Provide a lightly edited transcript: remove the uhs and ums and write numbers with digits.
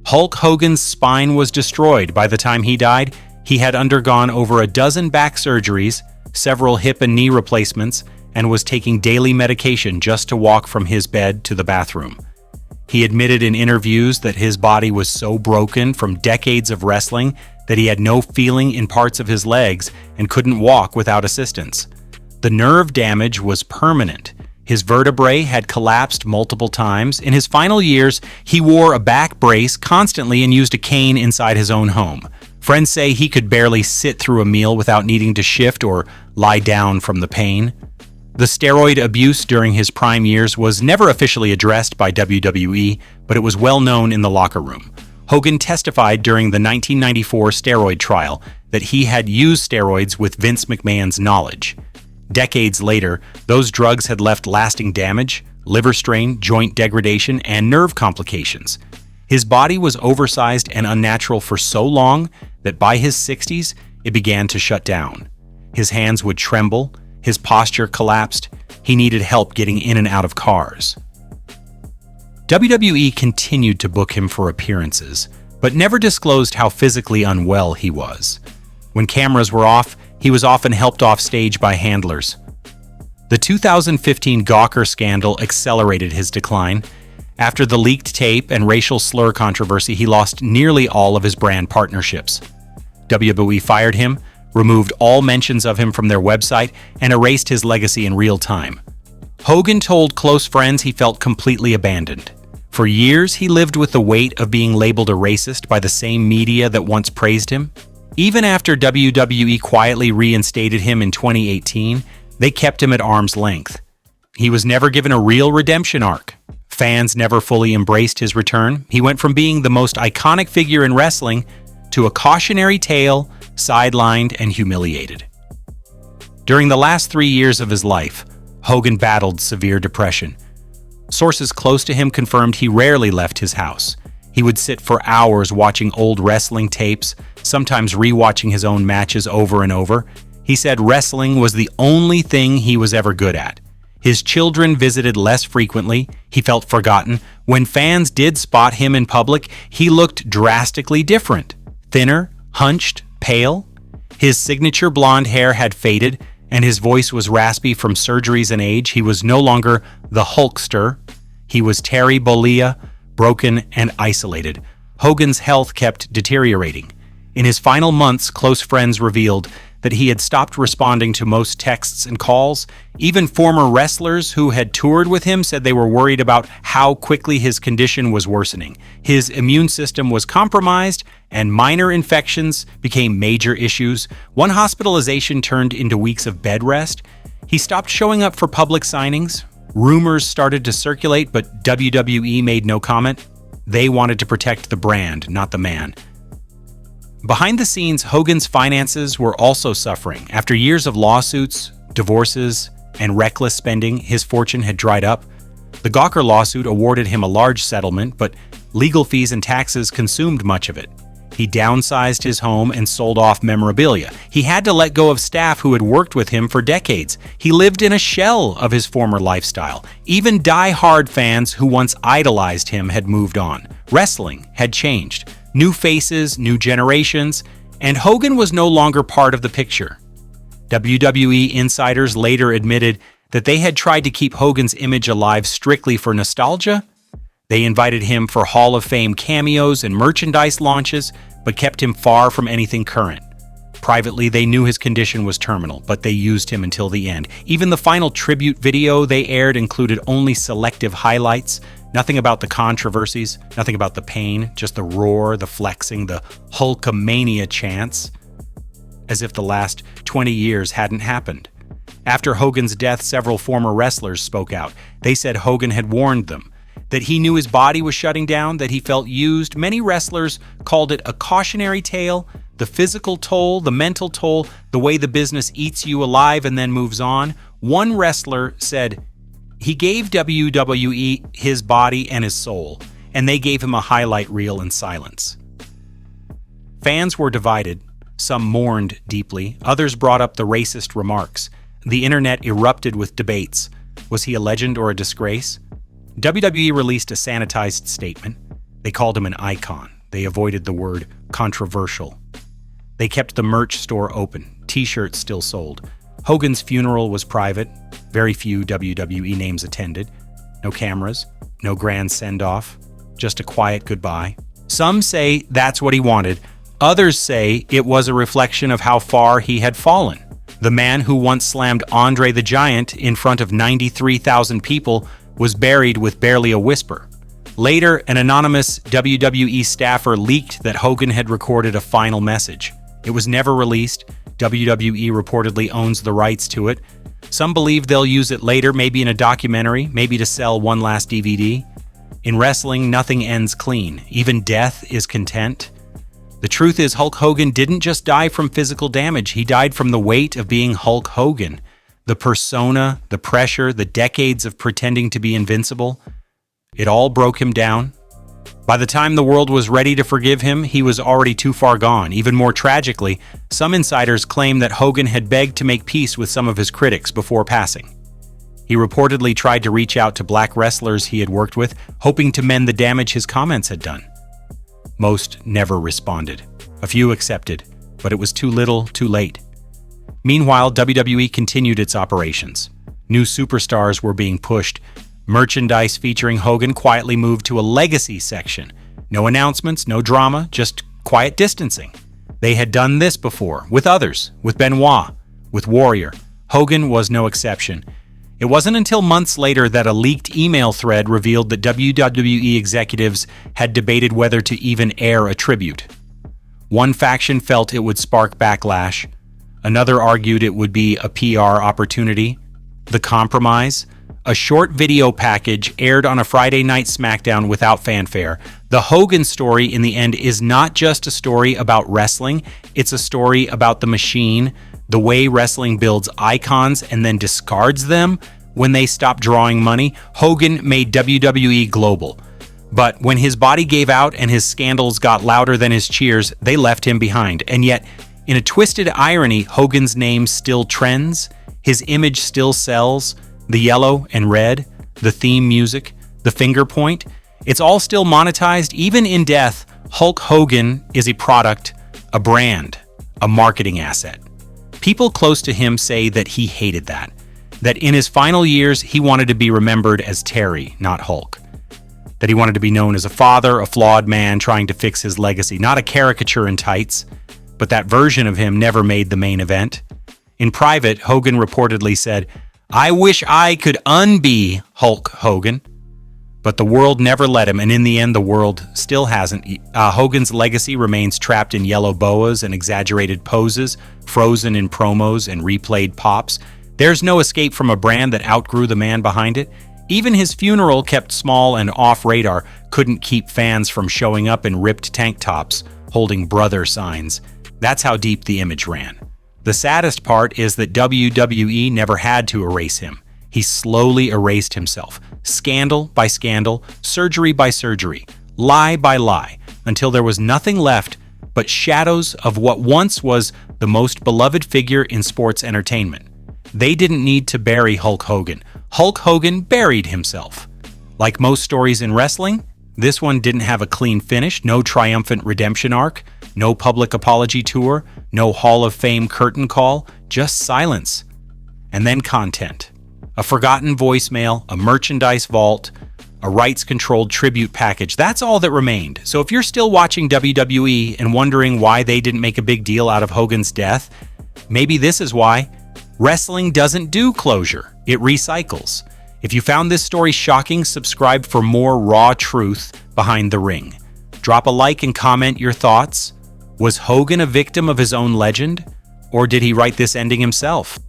Hulk Hogan's spine was destroyed. By the time he died, he had undergone over a dozen back surgeries, several hip and knee replacements, and was taking daily medication just to walk from his bed to the bathroom. He admitted in interviews that his body was so broken from decades of wrestling that he had no feeling in parts of his legs and couldn't walk without assistance. The nerve damage was permanent. His vertebrae had collapsed multiple times. In his final years, he wore a back brace constantly and used a cane inside his own home. Friends say he could barely sit through a meal without needing to shift or lie down from the pain. The steroid abuse during his prime years was never officially addressed by WWE, but it was well known in the locker room. Hogan testified during the 1994 steroid trial that he had used steroids with Vince McMahon's knowledge. Decades later, those drugs had left lasting damage, liver strain, joint degradation, and nerve complications. His body was oversized and unnatural for so long that by his 60s, it began to shut down. His hands would tremble, his posture collapsed, he needed help getting in and out of cars. WWE continued to book him for appearances, but never disclosed how physically unwell he was. When cameras were off, he was often helped off stage by handlers. The 2015 Gawker scandal accelerated his decline. After the leaked tape and racial slur controversy, he lost nearly all of his brand partnerships. WWE fired him, removed all mentions of him from their website, and erased his legacy in real time. Hogan told close friends he felt completely abandoned. For years, he lived with the weight of being labeled a racist by the same media that once praised him. Even after WWE quietly reinstated him in 2018, they kept him at arm's length. He was never given a real redemption arc. Fans never fully embraced his return. He went from being the most iconic figure in wrestling to a cautionary tale, sidelined and humiliated. During the last 3 years of his life, Hogan battled severe depression. Sources close to him confirmed he rarely left his house. He would sit for hours watching old wrestling tapes, sometimes rewatching his own matches over and over. He said wrestling was the only thing he was ever good at. His children visited less frequently. He felt forgotten. When fans did spot him in public, he looked drastically different. Thinner, hunched, pale. His signature blonde hair had faded, and his voice was raspy from surgeries and age. He was no longer the Hulkster. He was Terry Bollea, broken and isolated. Hogan's health kept deteriorating. In his final months, close friends revealed that he had stopped responding to most texts and calls. Even former wrestlers who had toured with him said they were worried about how quickly his condition was worsening. His immune system was compromised, and minor infections became major issues. One hospitalization turned into weeks of bed rest. He stopped showing up for public signings. Rumors started to circulate, but WWE made no comment. They wanted to protect the brand, not the man. Behind the scenes, Hogan's finances were also suffering. After years of lawsuits, divorces, and reckless spending, his fortune had dried up. The Gawker lawsuit awarded him a large settlement, but legal fees and taxes consumed much of it. He downsized his home and sold off memorabilia. He had to let go of staff who had worked with him for decades. He lived in a shell of his former lifestyle. Even die-hard fans who once idolized him had moved on. Wrestling had changed. New faces, new generations, and Hogan was no longer part of the picture. WWE insiders later admitted that they had tried to keep Hogan's image alive strictly for nostalgia. They invited him for Hall of Fame cameos and merchandise launches, but kept him far from anything current. Privately, they knew his condition was terminal, but they used him until the end. Even the final tribute video they aired included only selective highlights. Nothing about the controversies, nothing about the pain, just the roar, the flexing, the Hulkamania chants, as if the last 20 years hadn't happened. After Hogan's death, several former wrestlers spoke out. They said Hogan had warned them, that he knew his body was shutting down, that he felt used. Many wrestlers called it a cautionary tale, the physical toll, the mental toll, the way the business eats you alive and then moves on. One wrestler said, he gave WWE his body and his soul, and they gave him a highlight reel in silence. Fans were divided. Some mourned deeply. Others brought up the racist remarks. The internet erupted with debates. Was he a legend or a disgrace? WWE released a sanitized statement. They called him an icon. They avoided the word controversial. They kept the merch store open. T-shirts still sold. Hogan's funeral was private. Very few WWE names attended. No cameras, no grand send-off, just a quiet goodbye. Some say that's what he wanted. Others say it was a reflection of how far he had fallen. The man who once slammed Andre the Giant in front of 93,000 people was buried with barely a whisper. Later, an anonymous WWE staffer leaked that Hogan had recorded a final message. It was never released. WWE reportedly owns the rights to it. Some believe they'll use it later, maybe in a documentary, maybe to sell one last DVD. In wrestling, nothing ends clean. Even death is content. The truth is, Hulk Hogan didn't just die from physical damage. He died from the weight of being Hulk Hogan. The persona, the pressure, the decades of pretending to be invincible. It all broke him down. By the time the world was ready to forgive him, he was already too far gone. Even more tragically, some insiders claim that Hogan had begged to make peace with some of his critics before passing. He reportedly tried to reach out to black wrestlers he had worked with, hoping to mend the damage his comments had done. Most never responded. A few accepted, but it was too little, too late. Meanwhile, WWE continued its operations. New superstars were being pushed. Merchandise featuring Hogan quietly moved to a legacy section. No announcements, no drama, just quiet distancing. They had done this before, with others, with Benoit, with Warrior. Hogan was no exception. It wasn't until months later that a leaked email thread revealed that WWE executives had debated whether to even air a tribute. One faction felt it would spark backlash. Another argued it would be a PR opportunity. The compromise? A short video package aired on a Friday night SmackDown without fanfare. The Hogan story, in the end, is not just a story about wrestling. It's a story about the machine, the way wrestling builds icons and then discards them when they stop drawing money. Hogan made WWE global. But when his body gave out and his scandals got louder than his cheers, they left him behind. And yet, in a twisted irony, Hogan's name still trends. His image still sells. The yellow and red, the theme music, the finger point. It's all still monetized. Even in death, Hulk Hogan is a product, a brand, a marketing asset. People close to him say that he hated that in his final years, he wanted to be remembered as Terry, not Hulk. That he wanted to be known as a father, a flawed man trying to fix his legacy, not a caricature in tights. But that version of him never made the main event. In private, Hogan reportedly said, "I wish I could unbe Hulk Hogan." But the world never let him, and in the end, the world still hasn't. Hogan's legacy remains trapped in yellow boas and exaggerated poses, frozen in promos and replayed pops. There's no escape from a brand that outgrew the man behind it. Even his funeral, kept small and off-radar, couldn't keep fans from showing up in ripped tank tops, holding brother signs. That's how deep the image ran. The saddest part is that WWE never had to erase him. He slowly erased himself, scandal by scandal, surgery by surgery, lie by lie, until there was nothing left but shadows of what once was the most beloved figure in sports entertainment. They didn't need to bury Hulk Hogan. Hulk Hogan buried himself. Like most stories in wrestling, this one didn't have a clean finish, no triumphant redemption arc, no public apology tour, no Hall of Fame curtain call, just silence. And then content. A forgotten voicemail, a merchandise vault, a rights-controlled tribute package. That's all that remained. So if you're still watching WWE and wondering why they didn't make a big deal out of Hogan's death, maybe this is why. Wrestling doesn't do closure. It recycles. If you found this story shocking, subscribe for more raw truth behind the ring. Drop a like and comment your thoughts. Was Hogan a victim of his own legend? Or did he write this ending himself?